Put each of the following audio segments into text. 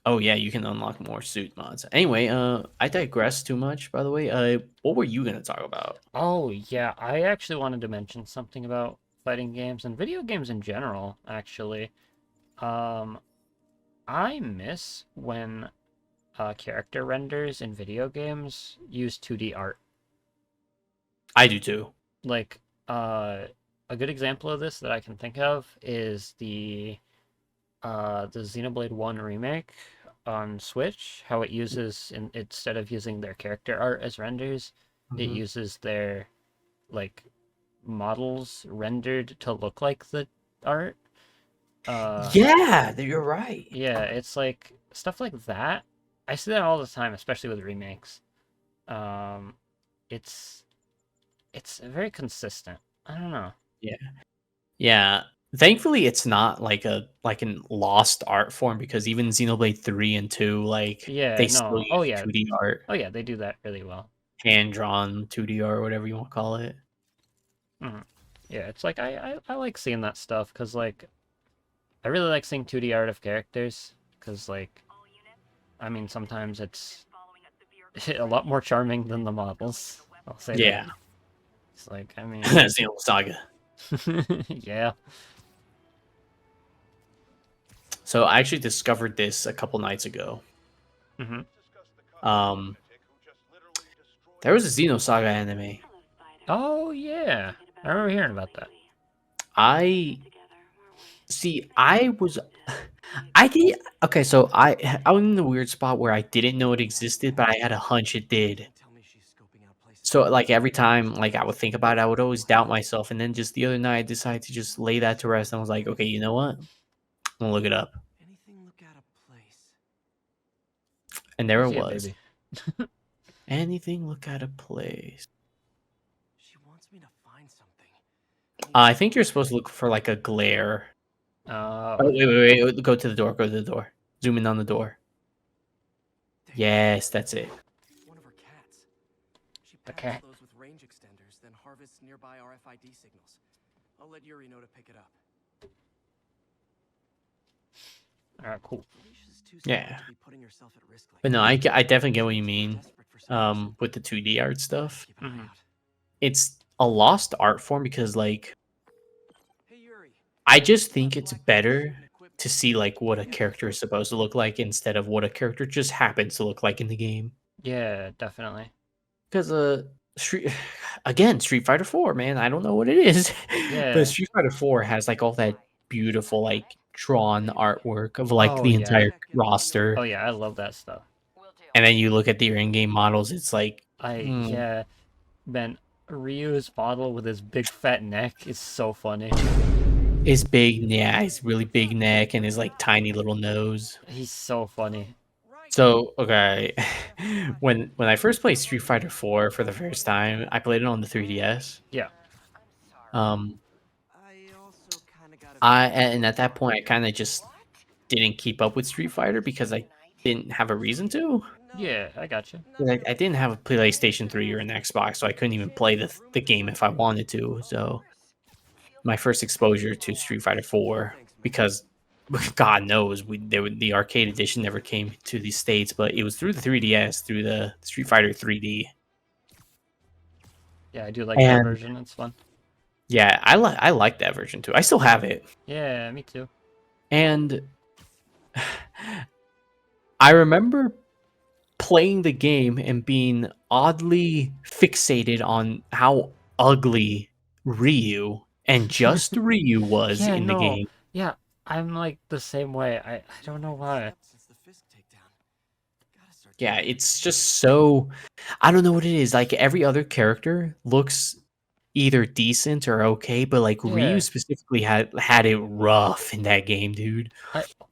Oh yeah, you can unlock more suit mods. Anyway, I digress too much. By the way, what were you gonna talk about? Oh, yeah, I actually wanted to mention something about fighting games and video games in general, actually. Um, I miss when character renders in video games use 2D art. I do too. Like, uh, a good example of this that I can think of is the Xenoblade 1 remake on Switch, how it uses instead of using their character art as renders, it Mhm. uses their like models rendered to look like the art. Uh, Yeah, you're right. yeah, it's like stuff like that. I see that all the time, especially with remakes. Um, it's it's very consistent. I don't know. Yeah, yeah. Thankfully, it's not like a like an lost art form because even Xenoblade 3 and 2, like Yeah, they still no. Oh use yeah. 2D art, Oh yeah, they do that really well. hand drawn 2D art, whatever you want to call it. Mhm. Yeah, it's like I like seeing that stuff because like I really like seeing 2D art of characters because like I mean sometimes it's a lot more charming than the models. I'll say that. Yeah, It's like I mean, Xenoblade Saga. yeah. So I actually discovered this a couple nights ago. Hmm. Um, there was a Xenosaga anime. Oh yeah, I remember hearing about that. I see. I was. I did. Okay, so I was in the weird spot where I didn't know it existed, but I had a hunch it did. So like every time like I would think about it, I would always doubt myself. And then just the other night, I decided to just lay that to rest. And I was like, okay, you know what? I'm gonna look it up. And there it Yeah, was. baby. Anything look at a place. I think you're supposed to look for like a glare. Oh, wait, Okay. wait, wait. Go to the door. Go to the door. Zoom in on the door. Yes, that's it. The cat. All right, cool. Yeah. But no, I definitely get what you mean. With the 2D art stuff, Hmm. it's a lost art form because like I just think it's better to see like what a character is supposed to look like instead of what a character just happens to look like in the game. Yeah, definitely. Because Street again, Street Fighter 4, man, I don't know what it is, but Yeah. Street Fighter 4 has like all that beautiful like drawn artwork of like Oh the yeah. entire Oh roster, yeah, I love that stuff. and then you look at the in-game models, it's like, Yeah, man, Ryu's model with his big fat neck is so funny. his big, yeah, his really big neck and his like tiny little nose. He's so funny. So, okay, when I first played Street Fighter 4 for the first time, I played it on the 3DS. Yeah. Um, I and at that point, I kind of just didn't keep up with Street Fighter because I didn't have a reason to. Yeah, I got you. Like, I didn't have a PlayStation 3 or an Xbox, so I couldn't even play the game if I wanted to. So my first exposure to Street Fighter 4, because God knows the arcade edition never came to the states, but it was through the 3DS, through the Street Fighter 3D. Yeah, I do like that And version. It's fun. yeah, I like that version too. I still have it. Yeah, me too. And I remember playing the game and being oddly fixated on how ugly Ryu and just Ryu was Yeah, in the no. game. Yeah, I'm like the same way. I don't know why. Yeah, it's just so I don't know what it is. Like every other character looks either decent or okay, but like Ryu Yeah. specifically had it rough in that game, dude.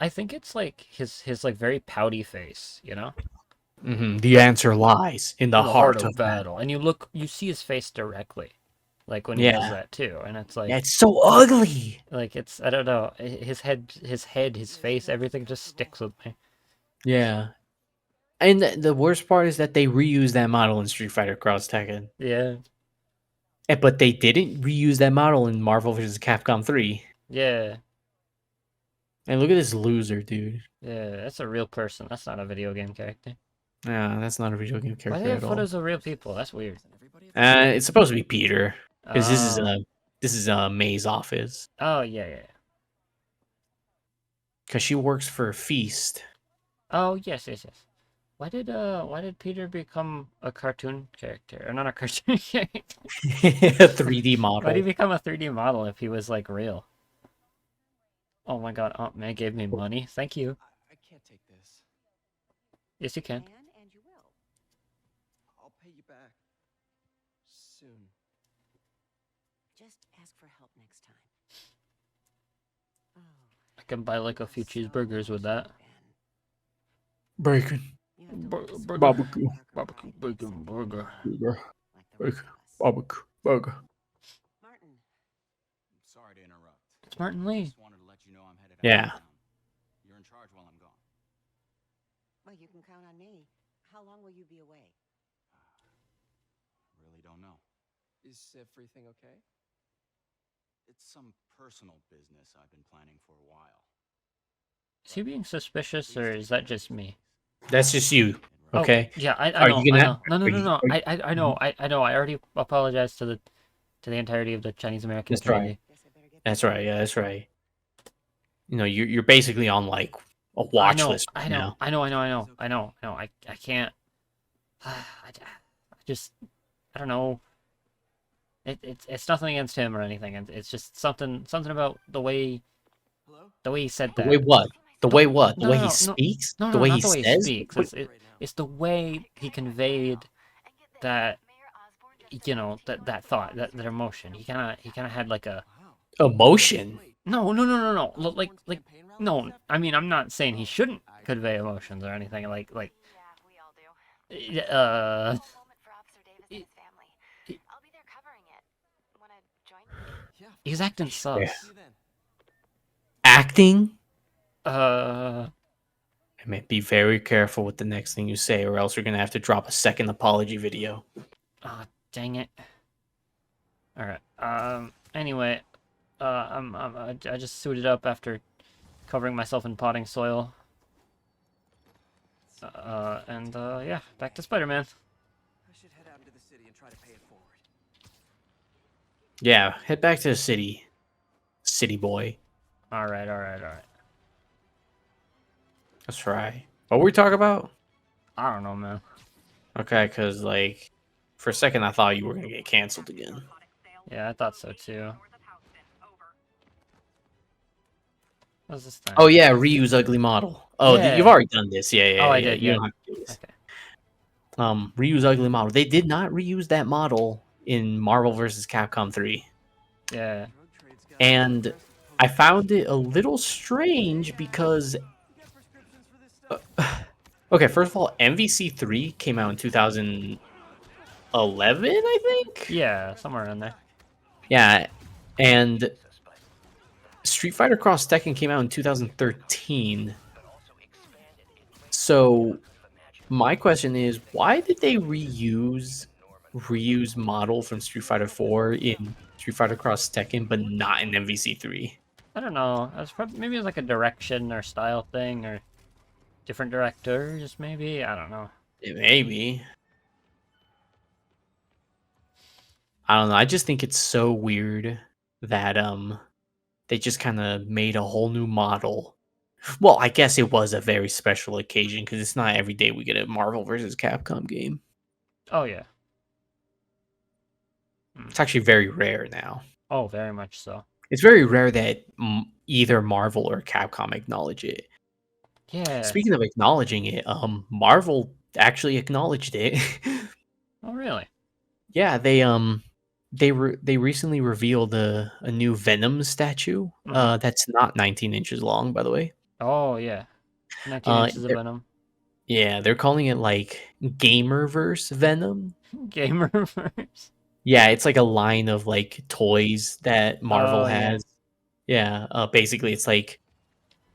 I think it's like his like very pouty face, you know? The Like answer lies in the in the heart heart of of battle. battle. And you see his face directly. Like when he does Yeah, that too. And it's yeah, like it's so ugly. it's I don't know. His face, everything just sticks with me. Yeah, and the worst part is that they reused that model in Street Fighter Cross Tekken. Yeah. But they didn't reuse that model in Marvel vs. Capcom 3. Yeah. And look at this loser, dude. Yeah, that's a real person. That's not a video game character. Yeah, that's not a video game Why do character they at have all. photos of real people? That's weird. It's supposed to be Peter, because Oh. this is May's office, Oh, yeah, yeah. because she works for Feast. Oh, yes, yes, yes. Why did Peter become a cartoon character? Or not a cartoon character? A 3D Why did he model. become a 3D model if he was like real? Oh my god, Aunt May gave me money. Thank you. I can't take this. Yes, you can. And you will. I'll pay you back. Soon. Just ask for help next time. Oh, I can buy like a few cheeseburgers with that. Bacon. You have to learn to Burger. Barbecue. Barbecue bacon burger. Burger. like the rest Bacon. of us. Barbecue. Burger. Martin, I'm sorry to interrupt. It's Martin Lee. Just wanted to let you know I'm headed out Yeah. of town. You're in charge while I'm gone. well, you can count on me. How long will you be away? Really don't know. Is everything okay? It's some personal business I've been planning for a while. Is he being suspicious or is that just me? That's just you. Oh, Okay. yeah, I Are know, you I gonna? know. No, no, Are no, you, no. are you- I know, I know. I already apologized to the entirety of the Chinese American That's right. community. Guess I better get That's right. Yeah, that's right. You know, you're basically on like a watch list right now. I know. I can't. I just, I don't know. It's nothing against him or anything. It's just something about Hello? the way he said The that. way what? The way what? The No, way no, he no, speaks? No, The no, way not he the way he says? speaks. Wait, It's the way he conveyed that, you know, that thought, that emotion. He kind of had like a Wow. emotion. Wait, no. Osborne's Like campaign rally no. this I mean, I'm not saying afternoon? he shouldn't I- convey emotions or anything. Like Yeah, we all do. uh, Moment for Officer Davis and his family. it- I'll be there covering it. Wanna join me? Yeah. he's acting Yeah. sus. See you then. Acting? Uh, I mean, be very careful with the next thing you say, or else you're gonna have to drop a second apology video. oh, dang it. All right. Anyway, I just suited up after covering myself in potting soil. Yeah, back to Spider-Man. I should head out into the city and try to pay it forward. Yeah, head back to the city, city boy. All right. That's right. What were we talking about? I don't know, man. Okay, because like for a second I thought you were gonna get canceled again. Yeah, I thought so too. What's this thing? Oh yeah, reuse ugly model. Oh, Yeah. you've already done this. Yeah, Oh, I yeah. did, You yeah. don't have to do this. Okay. Reuse ugly model. They did not reuse that model in Marvel vs. Capcom 3. Yeah. Drug trade's got And arrested I police. found it a little strange because You got prescriptions for this stuff? okay, first of all, MVC3 came out in 2011, I think. Yeah, somewhere in there. Yeah, and Street Fighter Cross Tekken came out in 2013. So my question is, why did they reuse model from Street Fighter 4 in Street Fighter Cross Tekken, but not in MVC3? I don't know. It was probably, maybe it was like a direction or style thing or different directors, maybe. I don't know. Maybe. I don't know. I just think it's so weird that they just kind of made a whole new model. Well, I guess it was a very special occasion because it's not every day we get a Marvel versus Capcom game. Oh yeah. It's actually very rare now. Oh, very much so. It's very rare that either Marvel or Capcom acknowledge it. Yeah. Speaking of acknowledging it, Marvel actually acknowledged it. Oh really? Yeah, they recently revealed a new Venom statue. Mhm. That's not 19 inches long, by the way. Oh yeah. 19 inches of They're- Venom. yeah, they're calling it like Gamerverse Venom. Gamerverse. Yeah, it's like a line of like toys that Marvel Oh, yeah. has. Yeah, basically it's like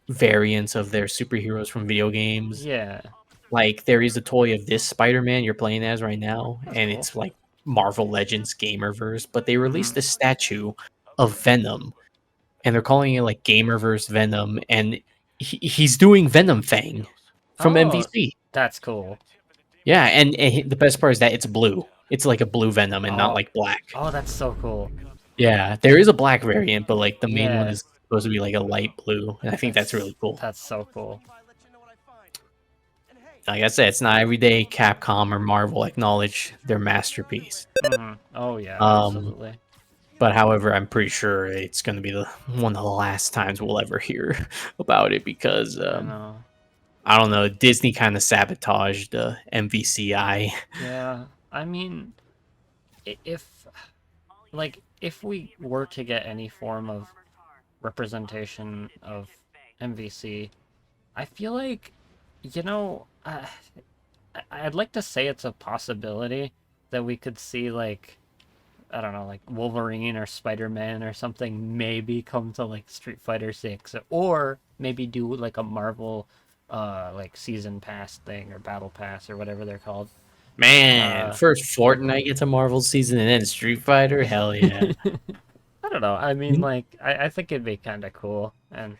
variants of their superheroes from video games. Yeah. Like there is a toy of this Spider-Man you're playing as right now, That's and cool. it's like Marvel Legends Gamerverse, but they released Mhm. a statue of Venom. and they're calling it like Gamerverse Venom, and he's doing Venom Fang from Oh, MVC. that's cool. Yeah, and the best part is that it's blue. It's like a blue Venom and not Oh, like black. oh, that's so cool. Yeah, there is a black variant, but like the main one Yeah, is supposed to be like a light blue, and I think that's really cool. That's so cool. Like I said, it's not every day Capcom or Marvel acknowledge their masterpiece. Oh yeah, Um, absolutely. But however, I'm pretty sure it's going to be one of the last times we'll ever hear about it because I know. I don't know. Disney kind of sabotaged MVCI. Yeah, I mean, if if we were to get any form of representation of MVC, I feel like, you know, I'd like to say it's a possibility that we could see like, I don't know, like Wolverine or Spider-Man or something maybe come to like Street Fighter 6, or maybe do like a Marvel like season pass thing or battle pass or whatever they're called. Man, first Fortnite gets a Marvel season and then Street Fighter? Hell yeah. I don't know. I mean, like, I think it'd be kind of cool, and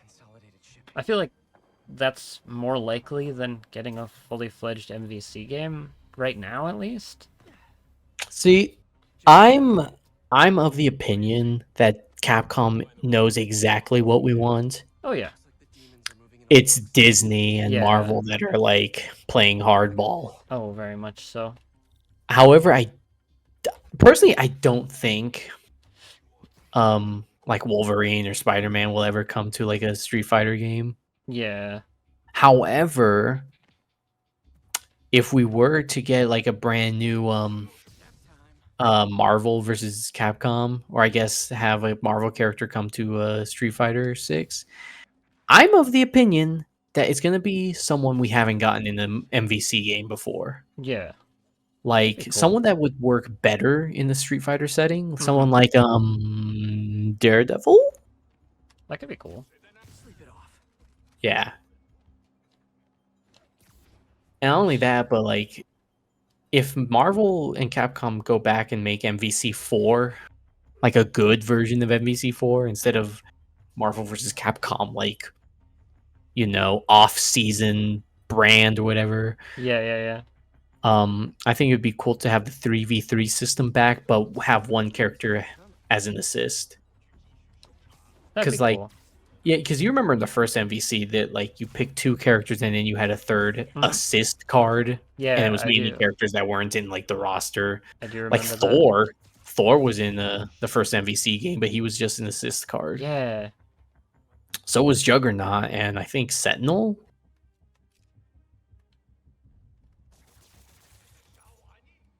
I feel like that's more likely than getting a fully fledged MVC game right now, at least. See, I'm of the opinion that Capcom knows exactly what we want. Oh yeah, It's Disney and Yeah. Marvel that are like playing hardball. oh, very much so. However, I personally I don't think like Wolverine or Spider-Man will ever come to like a Street Fighter game. Yeah, However, if we were to get like a brand new Marvel versus Capcom, or I guess have a Marvel character come to Street Fighter 6, I'm of the opinion that it's going to be someone we haven't gotten in an MVC game before. yeah, Like cool. someone that would work better in the Street Fighter setting, Mm-hmm. someone like Daredevil? that could be cool. Yeah. And not only that, but like if Marvel and Capcom go back and make MVC 4 like a good version of MVC 4 instead of Marvel versus Capcom like off-season brand or whatever. Yeah. I think it'd be cool to have the 3v3 system back, but have one character as an assist. That'd be Because cool. yeah, because you remember in the first MVC that like you picked two characters and then you had a third assist card, Yeah, and it was I mainly do. characters that weren't in like the roster. I do Like remember that. Thor. Thor was in the first MVC game, but he was just an assist card. Yeah, So was Juggernaut, and I think Sentinel